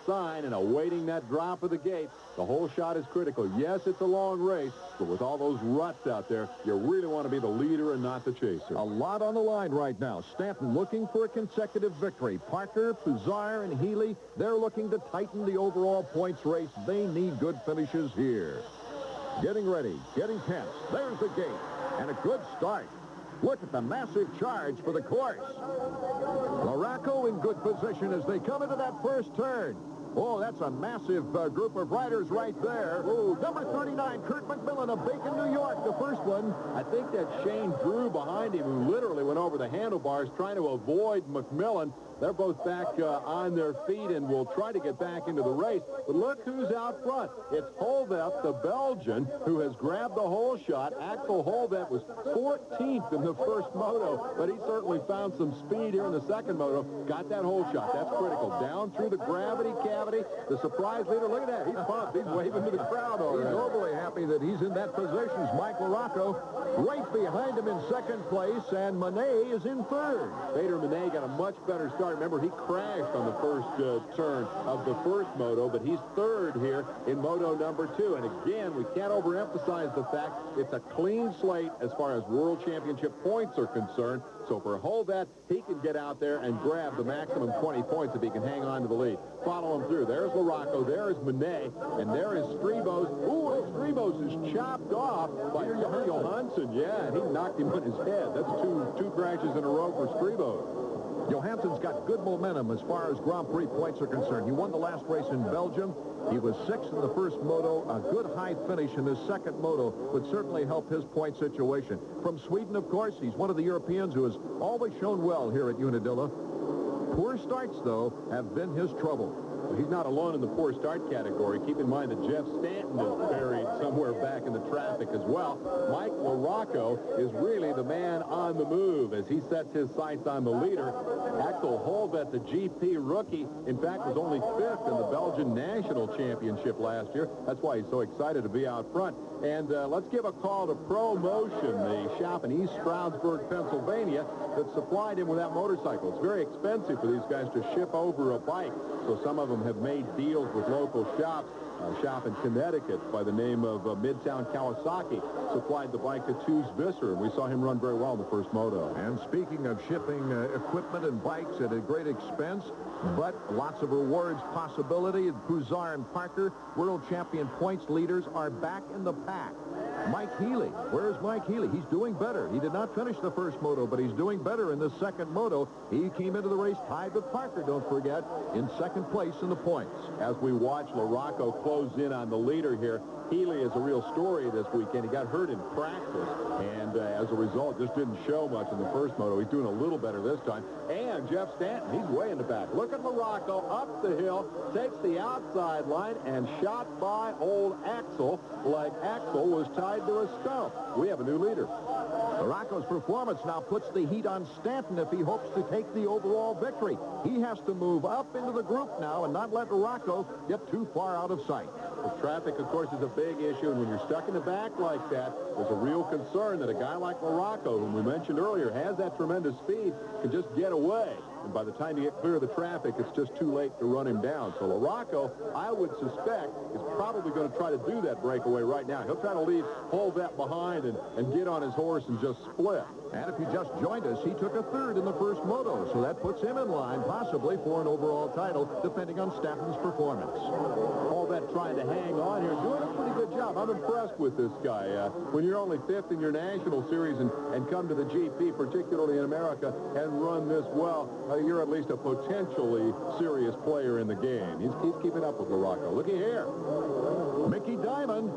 sign and awaiting that drop of the gate. The whole shot is critical. Yes, it's a long race, but with all those ruts out there, you really want to be the leader and not the chaser. A lot on the line right now. Stanton looking for a consecutive victory. Parker, Puzar, and Healy, they're looking to tighten the overall points race. They need good finishes here. Getting ready, getting tense. There's the gate, and a good start. Look at the massive charge for the course. LaRocco in good position as they come into that first turn. Oh, that's a massive group of riders right there. Oh, number 39, Kurt McMillan of Bacon, New York, the first one. I think that Shane Drew behind him, who literally went over the handlebars trying to avoid McMillan. They're both back on their feet and will try to get back into the race. But look who's out front. It's Holvet, the Belgian, who has grabbed the whole shot. Axel Holvet was 14th in the first moto, but he certainly found some speed here in the second moto. Got that whole shot. That's critical. Down through the gravity cavity. The surprise leader, look at that. He's pumped. He's waving to the crowd already. He's overly happy that he's in that position. Mike LaRocco right behind him in second place, and Monet is in third. Vader Monet got a much better start. Remember, he crashed on the first turn of the first moto, but he's third here in moto number 2. And again, we can't overemphasize the fact it's a clean slate as far as World Championship points are concerned. So for Holvet, he can get out there and grab the maximum 20 points if he can hang on to the lead. Follow him through. There's LaRocco. There is Monet. And there is Stribos. Ooh, and Stribos is chopped off by Johansson. Yeah, and he knocked him on his head. That's two crashes in a row for Stribos. Johansson's got good momentum as far as Grand Prix points are concerned. He won the last race in Belgium. He was 6th in the first moto. A good high finish in his second moto would certainly help his point situation. From Sweden, of course, he's one of the Europeans who has always shown well here at Unadilla. Poor starts, though, have been his trouble. Well, he's not alone in the poor start category. Keep in mind that Jeff Stanton is buried somewhere back in the traffic as well. Mike LaRocco is really the man on the move as he sets his sights on the leader. Axel Holvet, the GP rookie, in fact, was only 5th in the Belgian National Championship last year. That's why he's so excited to be out front. And let's give a call to ProMotion, the shop in East Stroudsburg, Pennsylvania, that supplied him with that motorcycle. It's very expensive for these guys to ship over a bike, so some of them have made deals with local shops. A shop in Connecticut by the name of Midtown Kawasaki supplied the bike to Tooze Visser, and we saw him run very well in the first moto. And speaking of shipping equipment and bikes at a great expense, but lots of rewards possibility, Puzar and Parker, world champion points leaders, are back in the pack. Mike Healy. Where's Mike Healy? He's doing better. He did not finish the first moto, but he's doing better in the second moto. He came into the race tied with Parker, don't forget, in second place in the points. As we watch LaRocco close in on the leader here, Healy is a real story this weekend. He got hurt in practice, and as a result, just didn't show much in the first moto. He's doing a little better this time. And Jeff Stanton, he's way in the back. Look at LaRocco up the hill, takes the outside line, and shot by old Axel like Axel was tied to a stump. We have a new leader. LaRocco's performance now puts the heat on Stanton if he hopes to take the overall victory. He has to move up into the group now and not let LaRocco get too far out of sight. The traffic, of course, is a big issue, and when you're stuck in the back like that, there's a real concern that a guy like LaRocco, whom we mentioned earlier, has that tremendous speed, can just get away. And by the time you get clear of the traffic, it's just too late to run him down. So LaRocco, I would suspect, is probably going to try to do that breakaway right now. He'll try to leave Holvet behind and get on his horse and just split. And if you just joined us, he took a third in the first moto, so that puts him in line possibly for an overall title, depending on Stanton's performance. Holvet trying to hang on here, doing a pretty good job. I'm impressed with this guy. When you're only 5th in your national series and come to the GP, particularly in America, and run this well, you're at least a potentially serious player in the game. He's keeping up with LaRocco. Looky here. Mickey Diamond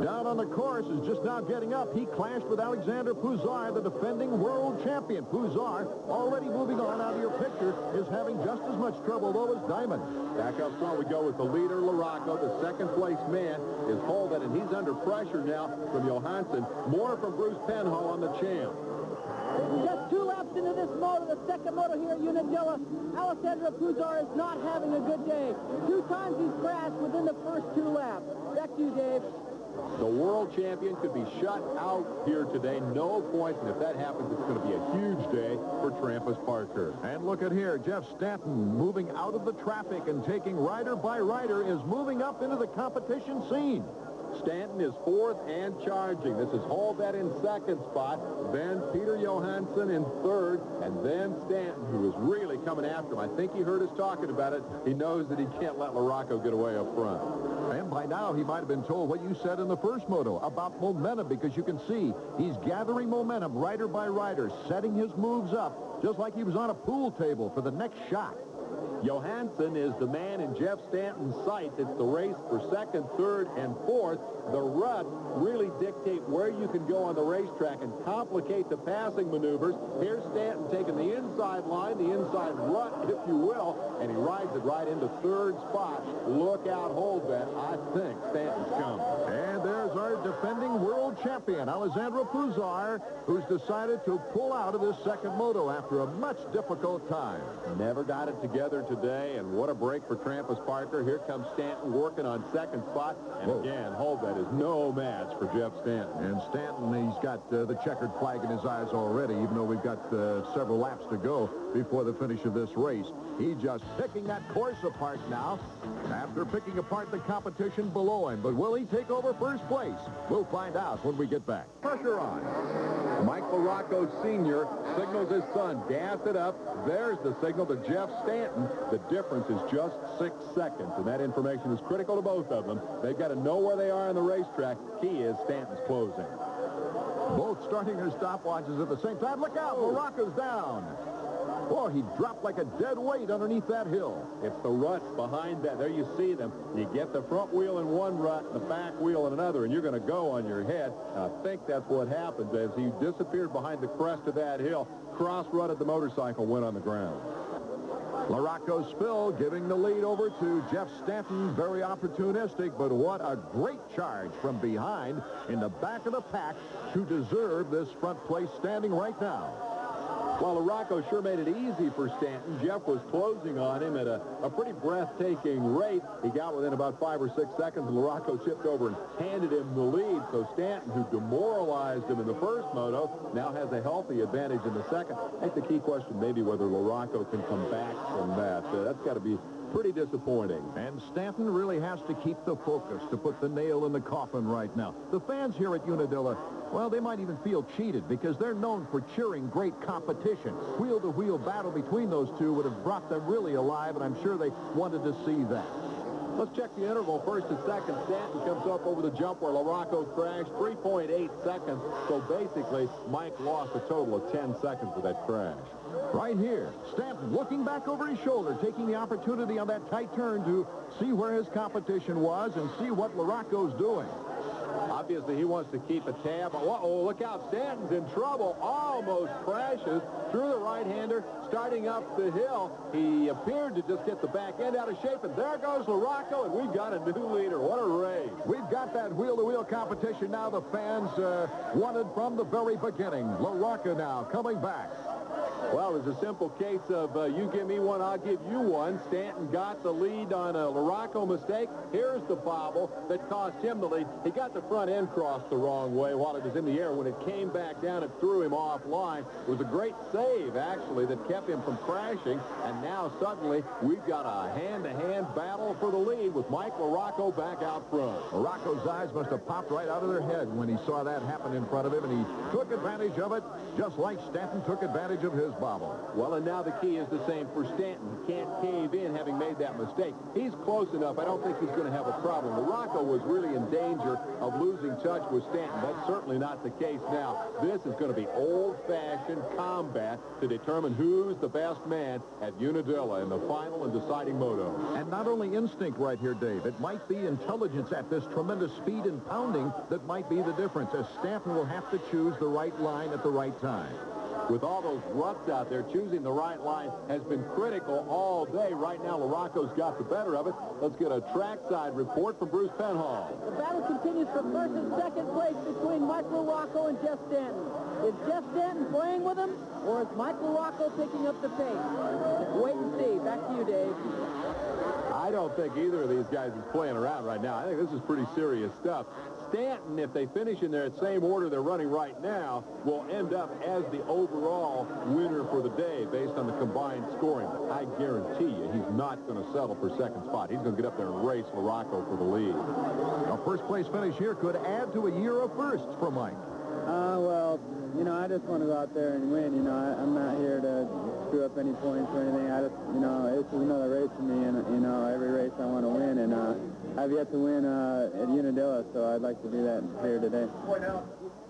down on the course is just now getting up. He clashed with Alexander Puzar, the defending world champion. Puzar, already moving on out of your picture, is having just as much trouble, though, as Diamond. Back up front we go with the leader, LaRocco. The second-place man is Holvet, and he's under pressure now from Johansson. More from Bruce Penhall on the champ. Just 2 laps into this moto, the second moto here at Unadilla, Alessandro Puzar is not having a good day. 2 times he's crashed within the first 2 laps. Back to you, Dave. The world champion could be shut out here today. No points, and if that happens, it's going to be a huge day for Trampus Parker. And look at here, Jeff Stanton moving out of the traffic and taking rider by rider is moving up into the competition scene. Stanton is fourth and charging. This is Holbet in second spot, then Peter Johansson in third, and then Stanton, who is really coming after him. I think he heard us talking about it. He knows that he can't let LaRocco get away up front. And by now, he might have been told what you said in the first moto about momentum, because you can see he's gathering momentum rider by rider, setting his moves up, just like he was on a pool table for the next shot. Johansson is the man in Jeff Stanton's sights. It's the race for second, third, and fourth. The ruts really dictate where you can go on the racetrack and complicate the passing maneuvers. Here's Stanton taking the inside line, the inside rut, if you will, and he rides it right into third spot. Look out, Holbet. I think Stanton's coming. And there's our defending world champion, Alessandro Puzar, who's decided to pull out of this second moto after a much difficult time. Never got it together today, and what a break for Trampus Parker. Here comes Stanton working on second spot, and again, Holbet is no match for Jeff Stanton. And Stanton, he's got the checkered flag in his eyes already, even though we've got several laps to go before the finish of this race. He's just picking that course apart now after picking apart the competition below him. But will he take over first place? We'll find out when we get back. Pressure on. Mike LaRocco Sr. signals his son. Gas it up. There's the signal to Jeff Stanton. The difference is just 6 seconds, and that information is critical to both of them. They've got to know where they are on the racetrack. Key is Stanton's closing. Both starting their stopwatches at the same time. Look out, LaRocco's down. Boy, he dropped like a dead weight underneath that hill. It's the ruts behind that. There you see them. You get the front wheel in one rut and the back wheel in another, and you're going to go on your head. And I think that's what happened as he disappeared behind the crest of that hill. Cross-rutted the motorcycle, went on the ground. LaRocco's spill giving the lead over to Jeff Stanton. Very opportunistic, but what a great charge from behind in the back of the pack to deserve this front place standing right now. Well, LaRocco sure made it easy for Stanton. Jeff was closing on him at a pretty breathtaking rate. He got within about 5 or 6 seconds, and LaRocco chipped over and handed him the lead. So Stanton, who demoralized him in the first moto, now has a healthy advantage in the second. I think the key question may be whether LaRocco can come back from that. That's got to be pretty disappointing. And Stanton really has to keep the focus to put the nail in the coffin right now. The fans here at Unadilla, well, they might even feel cheated because they're known for cheering great competition. Wheel-to-wheel battle between those two would have brought them really alive, and I'm sure they wanted to see that. Let's check the interval. First and second, Stanton comes up over the jump where LaRocco crashed. 3.8 seconds. So basically, Mike lost a total of 10 seconds with that crash. Right here, Stanton looking back over his shoulder, taking the opportunity on that tight turn to see where his competition was and see what LaRocco's doing. Obviously, he wants to keep a tab. Uh-oh, look out. Stanton's in trouble. Almost crashes through the right-hander, starting up the hill. He appeared to just get the back end out of shape, and there goes LaRocco, and we've got a new leader. What a race. We've got that wheel-to-wheel competition now the fans wanted from the very beginning. LaRocco now coming back. Well, it's a simple case of you give me one, I'll give you one. Stanton got the lead on a LaRocco mistake. Here's the bobble that cost him the lead. He got the front end crossed the wrong way while it was in the air. When it came back down, it threw him offline. It was a great save, actually, that kept him from crashing. And now, suddenly, we've got a hand-to-hand battle for the lead with Mike LaRocco back out front. LaRocco's eyes must have popped right out of their head when he saw that happen in front of him, and he took advantage of it, just like Stanton took advantage of his bobble. Well, and now the key is the same for Stanton. He can't cave in having made that mistake. He's close enough. I don't think he's going to have a problem. LaRocco was really in danger of losing touch with Stanton. That's certainly not the case now. This is going to be old-fashioned combat to determine who's the best man at Unadilla in the final and deciding moto. And not only instinct right here, Dave. It might be intelligence at this tremendous speed and pounding that might be the difference, as Stanton will have to choose the right line at the right time. With all those ruts out there, choosing the right line has been critical all day. Right now, LaRocco's got the better of it. Let's get a trackside report from Bruce Penhall. The battle continues for first and second place between Mike LaRocco and Jeff Stanton. Is Jeff Stanton playing with him, or is Mike LaRocco picking up the pace? Wait and see. Back to you, Dave. I don't think either of these guys is playing around right now. I think this is pretty serious stuff. Stanton, if they finish in their same order they're running right now, will end up as the overall winner for the day based on the combined scoring. I guarantee you he's not going to settle for second spot. He's going to get up there and race LaRocco for the lead. A first-place finish here could add to a year of firsts for Mike. Well, you know, I just want to go out there and win. You know, I'm not here to screw up any points or anything. I just, you know, this is another race for me, and, you know, every race I want to win, and I've yet to win at Unadilla, so I'd like to do that here today.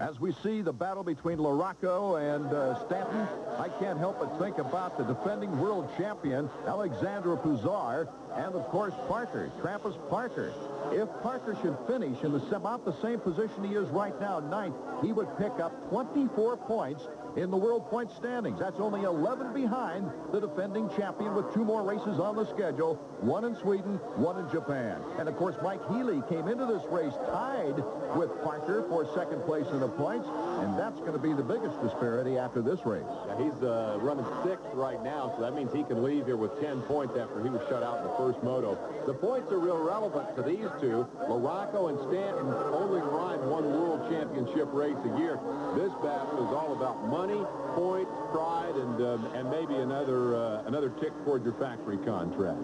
As we see the battle between LaRocco and Stanton, I can't help but think about the defending world champion, Alexandre Pouzard, and, of course, Parker, Trappist Parker. If Parker should finish in about the same position he is right now, ninth, he would pick up 24 points in the world point standings. That's only 11 behind the defending champion with 2 more races on the schedule, 1 in Sweden, 1 in Japan. And, of course, Mike Healy came into this race tied with Parker for second place in the points, and that's going to be the biggest disparity after this race. Yeah, he's running 6th right now, so that means he can leave here with 10 points after he was shut out in the first moto. The points are real relevant to these two. LaRocco and Stanton only ride 1 world championship race a year. This battle is all about money, points, pride, and maybe another tick toward your factory contract.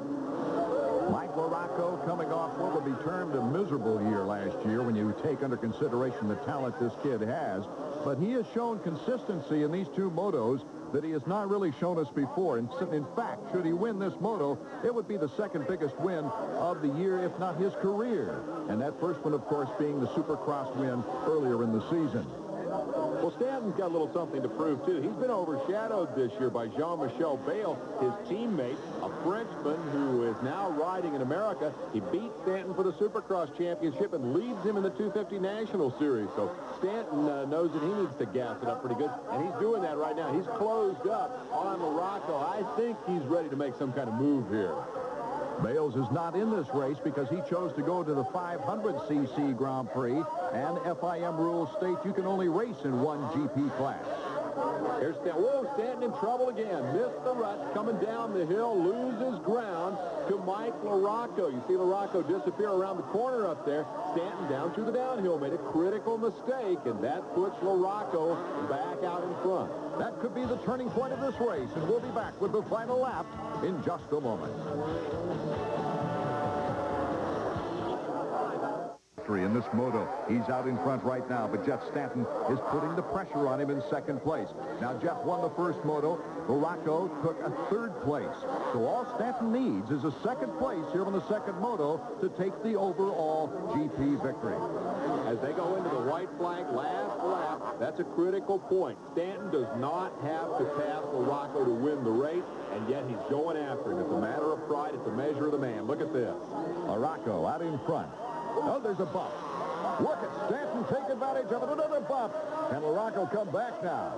Mike LaRocco coming off what would be termed a miserable year last year when you take under consideration the talent this kid has. But he has shown consistency in these 2 motos that he has not really shown us before. And in fact, should he win this moto, it would be the second biggest win of the year, if not his career. And that first one, of course, being the Supercross win earlier in the season. Well, Stanton's got a little something to prove, too. He's been overshadowed this year by Jean-Michel Bale, his teammate, a Frenchman who is now riding in America. He beat Stanton for the Supercross championship and leads him in the 250 National Series. So Stanton knows that he needs to gas it up pretty good, and he's doing that right now. He's closed up on LaRocco. I think he's ready to make some kind of move here. Bales is not in this race because he chose to go to the 500cc Grand Prix, and FIM rules state you can only race in 1 GP class. Here's Stanton. Whoa, Stanton in trouble again. Missed the rut, coming down the hill, loses ground to Mike LaRocco. You see LaRocco disappear around the corner up there. Stanton down through the downhill, made a critical mistake, and that puts LaRocco back out in front. That could be the turning point of this race, and we'll be back with the final lap in just a moment. In this moto, he's out in front right now, but Jeff Stanton is putting the pressure on him in second place. Now, Jeff won the first moto. LaRocco took a 3rd place. So all Stanton needs is a 2nd place here on the second moto to take the overall GP victory. As they go into the white flag last lap, that's a critical point. Stanton does not have to pass LaRocco to win the race, and yet he's going after him. It's a matter of pride. It's a measure of the man. Look at this. LaRocco out in front. Oh, there's a bump. Look at Stanton take advantage of it. Another bump. Can LaRocco come back now?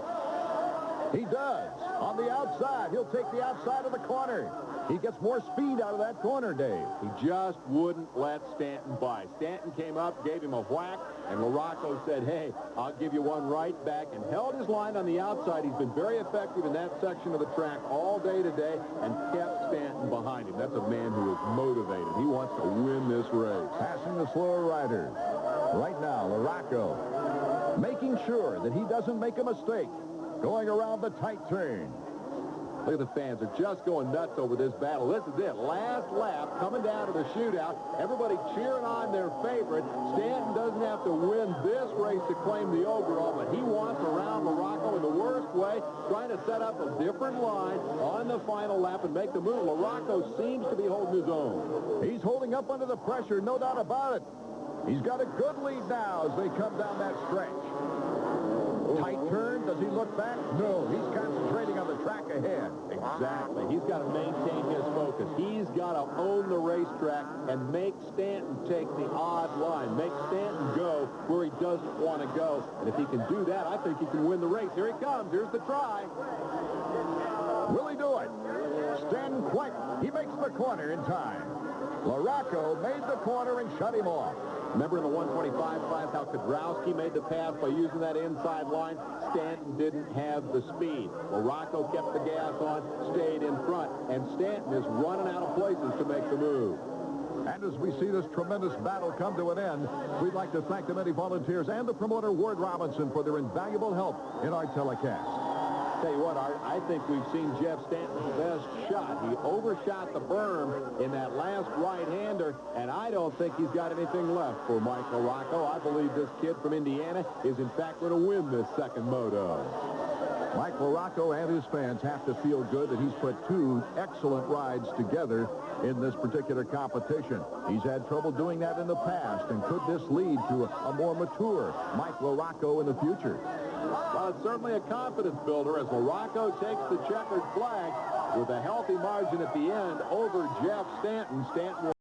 He does. On the outside. He'll take the outside of the corner. He gets more speed out of that corner, Dave. He just wouldn't let Stanton by. Stanton came up, gave him a whack, and LaRocco said, hey, I'll give you one right back, and held his line on the outside. He's been very effective in that section of the track all day today and kept Stanton behind him. That's a man who is motivated. He wants to win this race. Passing the slower riders. Right now, LaRocco making sure that he doesn't make a mistake going around the tight turn. Look at the fans. They're just going nuts over this battle. This is it. Last lap, coming down to the shootout. Everybody cheering on their favorite. Stanton doesn't have to win this race to claim the overall, but he wants around LaRocco in the worst way, trying to set up a different line on the final lap and make the move. LaRocco seems to be holding his own. He's holding up under the pressure, no doubt about it. He's got a good lead now as they come down that stretch. Tight turn. Does he look back? No, he's concentrating on the track ahead. Exactly. He's got to maintain his focus. He's got to own the racetrack and make Stanton take the odd line. Make Stanton go where he doesn't want to go. And if he can do that, I think he can win the race. Here he comes. Here's the try. Will he do it? Stanton quite. He makes the corner in time. LaRocco made the corner and shut him off. Remember in the 125 class how Kudrowski made the pass by using that inside line? Stanton didn't have the speed. LaRocco kept the gas on, stayed in front, and Stanton is running out of places to make the move. And as we see this tremendous battle come to an end, we'd like to thank the many volunteers and the promoter Ward Robinson for their invaluable help in our telecast. Tell you what, Art, I think we've seen Jeff Stanton's best shot. He overshot the berm in that last right-hander, and I don't think he's got anything left for Mike LaRocco. I believe this kid from Indiana is, in fact, going to win this second moto. Mike LaRocco and his fans have to feel good that he's put two excellent rides together in this particular competition. He's had trouble doing that in the past, and could this lead to a more mature Mike LaRocco in the future? Well, it's certainly a confidence builder as LaRocco takes the checkered flag with a healthy margin at the end over Jeff Stanton. Stanton will